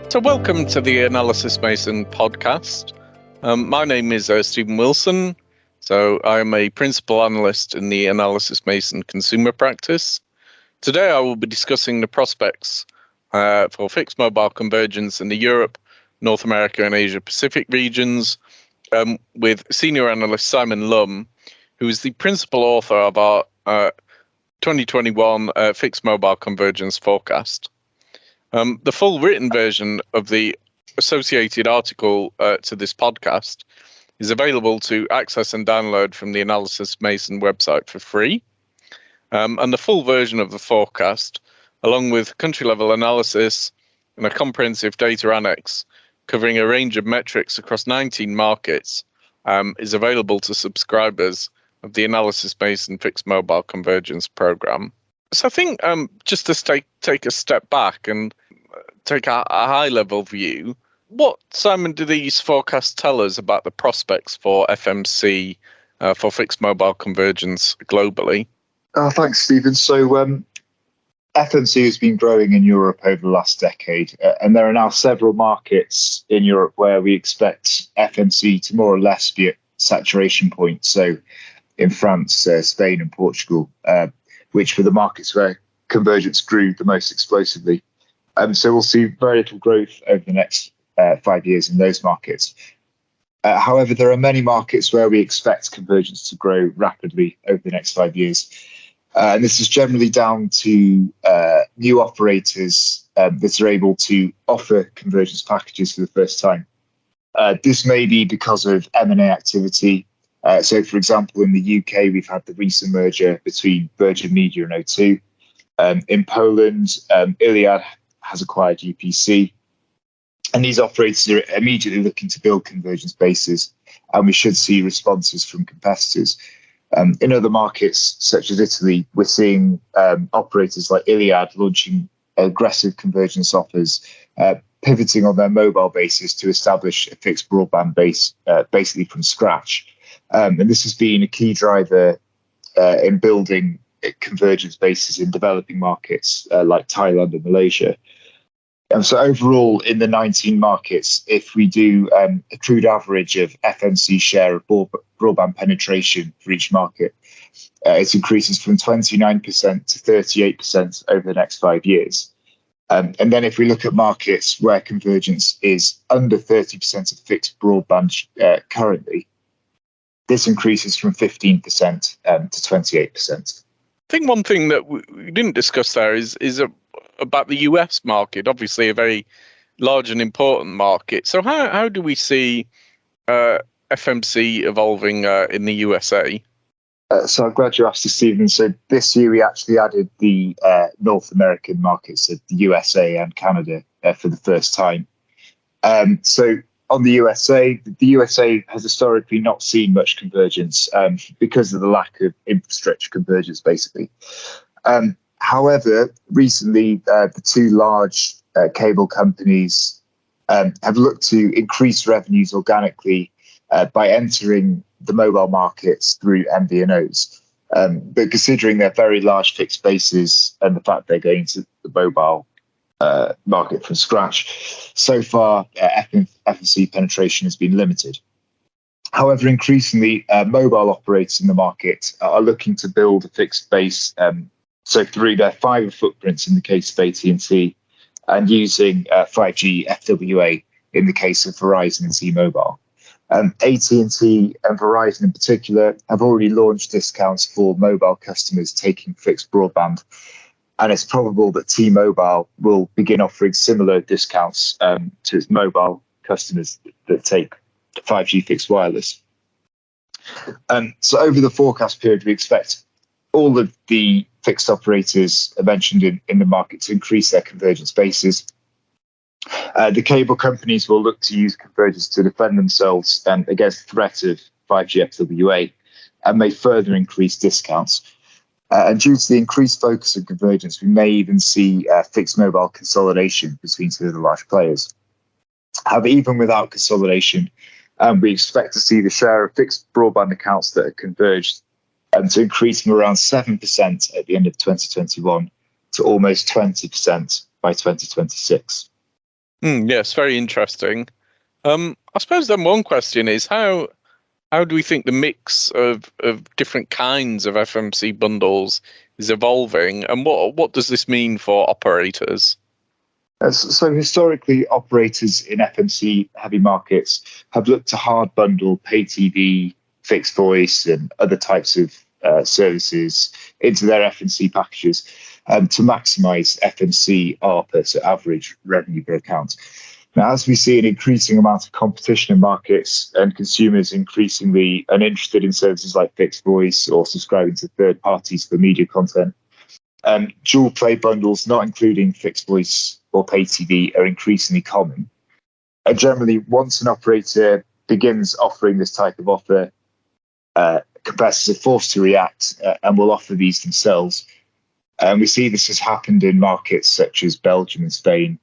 So welcome to the Analysys Mason podcast. My name is Stephen Wilson. So I'm a principal analyst in the Analysys Mason consumer practice. Today I will be discussing the prospects for fixed mobile convergence in the Europe, North America and Asia Pacific regions with senior analyst Simon Lumb, who is the principal author of our 2021 fixed mobile convergence forecast. The full written version of the associated article to this podcast is available to access and download from the Analysys Mason website for free. And the full version of the forecast, along with country-level analysis and a comprehensive data annex covering a range of metrics across 19 markets, is available to subscribers of the Analysys Mason Fixed Mobile Convergence Program. So I think just to take a step back and take a high-level view, what, Simon, do these forecasts tell us about the prospects for FMC for fixed mobile convergence globally? Thanks, Stephen. So FMC has been growing in Europe over the last decade, and there are now several markets in Europe where we expect FMC to more or less be at saturation point. So in France, Spain and Portugal, which were the markets where convergence grew the most explosively. So we'll see very little growth over the next 5 years in those markets. However, there are many markets where we expect convergence to grow rapidly over the next 5 years. And this is generally down to new operators that are able to offer convergence packages for the first time. This may be because of M&A activity. So, for example, in the UK, we've had the recent merger between Virgin Media and O2. In Poland, Iliad has acquired UPC. And these operators are immediately looking to build convergence bases, and we should see responses from competitors. In other markets, such as Italy, we're seeing operators like Iliad launching aggressive convergence offers, pivoting on their mobile bases to establish a fixed broadband base basically from scratch. And this has been a key driver in building convergence bases in developing markets like Thailand and Malaysia. And so overall, in the 19 markets, if we do a crude average of FMC share of broadband penetration for each market, it increases from 29% to 38% over the next 5 years. And then if we look at markets where convergence is under 30% of fixed broadband currently, this increases from 15% to 28%. I think one thing that we didn't discuss there is about the US market, obviously a very large and important market. So how do we see FMC evolving in the USA? So I'm glad you asked this, Stephen. So this year we actually added the North American markets of the USA and Canada for the first time. So on the USA has historically not seen much convergence because of the lack of infrastructure convergence, basically. However, recently, the two large cable companies have looked to increase revenues organically by entering the mobile markets through MVNOs. But considering their very large fixed bases and the fact they're going to the mobile market from scratch, so far FMC penetration has been limited. However, increasingly, mobile operators in the market are looking to build a fixed base. So through their fibre footprints in the case of AT&T and using 5G FWA in the case of Verizon and T-Mobile. AT&T and Verizon in particular have already launched discounts for mobile customers taking fixed broadband. And it's probable that T-Mobile will begin offering similar discounts to its mobile customers that take 5G fixed wireless. So over the forecast period, we expect all of the fixed operators mentioned in the market to increase their convergence bases. The cable companies will look to use convergence to defend themselves against the threat of 5G FWA and may further increase discounts. And due to the increased focus on convergence, we may even see fixed mobile consolidation between two of the large players. However, even without consolidation, we expect to see the share of fixed broadband accounts that are converged to increase from around 7% at the end of 2021 to almost 20% by 2026. Yes, very interesting. I suppose then one question is how do we think the mix of different kinds of FMC bundles is evolving, and what does this mean for operators? So historically, operators in FMC heavy markets have looked to hard bundle pay TV, fixed voice, and other types of services into their FMC packages to maximize FMC ARPA, so average revenue per account. Now, as we see an increasing amount of competition in markets and consumers increasingly uninterested in services like fixed voice or subscribing to third parties for media content, dual play bundles, not including fixed voice or pay TV, are increasingly common. And generally, once an operator begins offering this type of offer, competitors are forced to react and will offer these themselves. And we see this has happened in markets such as Belgium and Spain,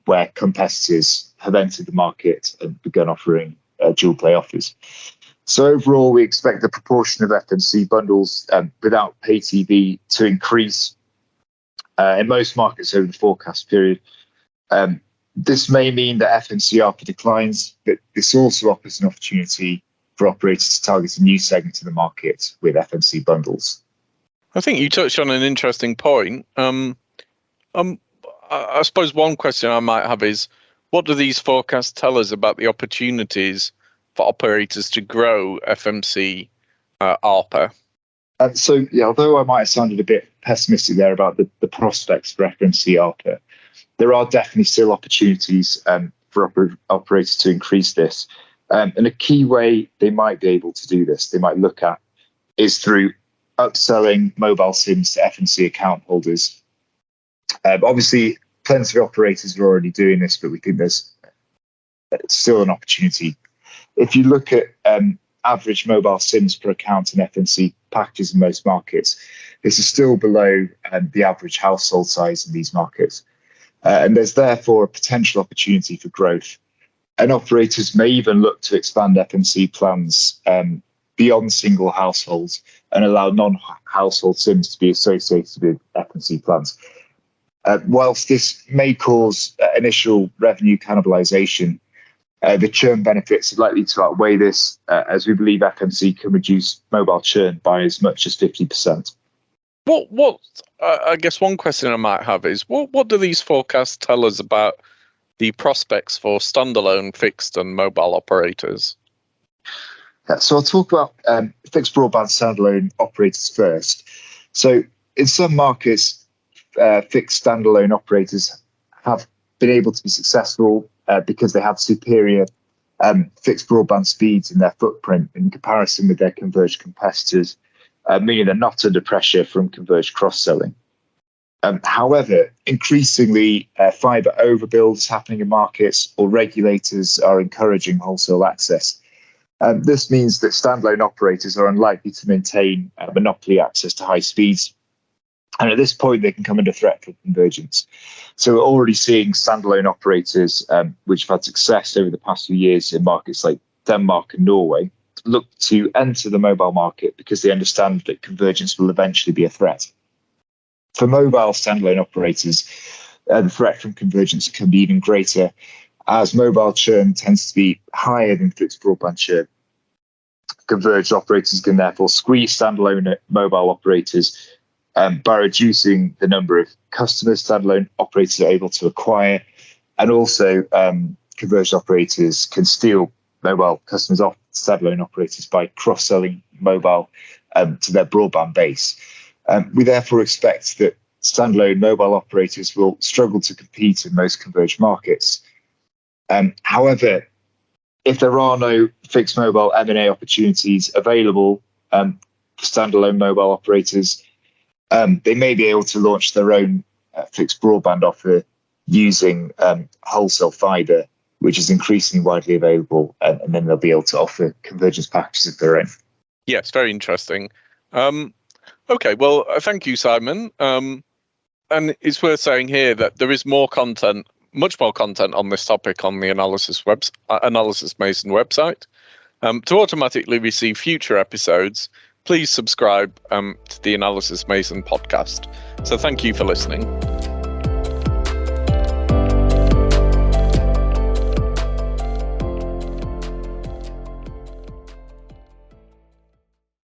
where competitors have entered the market and begun offering dual play offers. So overall, we expect the proportion of FMC bundles without pay TV to increase in most markets over the forecast period. This may mean that FMC ARPA declines, but this also offers an opportunity for operators to target a new segment of the market with FMC bundles. I think you touched on an interesting point. I suppose one question I might have is, what do these forecasts tell us about the opportunities for operators to grow FMC ARPA? Although I might have sounded a bit pessimistic there about the prospects for FMC ARPA, there are definitely still opportunities for operators to increase this. And a key way they might be able to do this, they might look at, is through upselling mobile SIMs to FMC account holders. Obviously, plenty of operators are already doing this, but we think there's still an opportunity. If you look at average mobile SIMs per account in FMC packages in most markets, this is still below the average household size in these markets. And there's therefore a potential opportunity for growth. And operators may even look to expand FMC plans beyond single households and allow non-household SIMs to be associated with FMC plans. Whilst this may cause initial revenue cannibalization, the churn benefits are likely to outweigh this, as we believe FMC can reduce mobile churn by as much as 50%. I guess one question I might have is, what do these forecasts tell us about the prospects for standalone fixed and mobile operators? So I'll talk about fixed broadband standalone operators first. So in some markets, fixed standalone operators have been able to be successful because they have superior fixed broadband speeds in their footprint in comparison with their converged competitors, meaning they're not under pressure from converged cross-selling. However, increasingly, fibre overbuild is happening in markets, or regulators are encouraging wholesale access. This means that standalone operators are unlikely to maintain monopoly access to high speeds. And at this point, they can come under threat from convergence. So we're already seeing standalone operators, which have had success over the past few years in markets like Denmark and Norway, look to enter the mobile market because they understand that convergence will eventually be a threat. For mobile standalone operators, the threat from convergence can be even greater, as mobile churn tends to be higher than fixed broadband churn. Converged operators can therefore squeeze standalone mobile operators by reducing the number of customers standalone operators are able to acquire, and also converged operators can steal mobile customers off standalone operators by cross-selling mobile to their broadband base. We therefore expect that standalone mobile operators will struggle to compete in most converged markets. However, if there are no fixed mobile M&A opportunities available for standalone mobile operators, they may be able to launch their own fixed broadband offer using wholesale fibre, which is increasingly widely available, and then they'll be able to offer convergence packages of their own. Yes, very interesting. Okay, well, thank you, Simon. And it's worth saying here that there is more content, much more content on this topic on the Analysys Mason website. To automatically receive future episodes, please subscribe to the Analysys Mason podcast. So thank you for listening.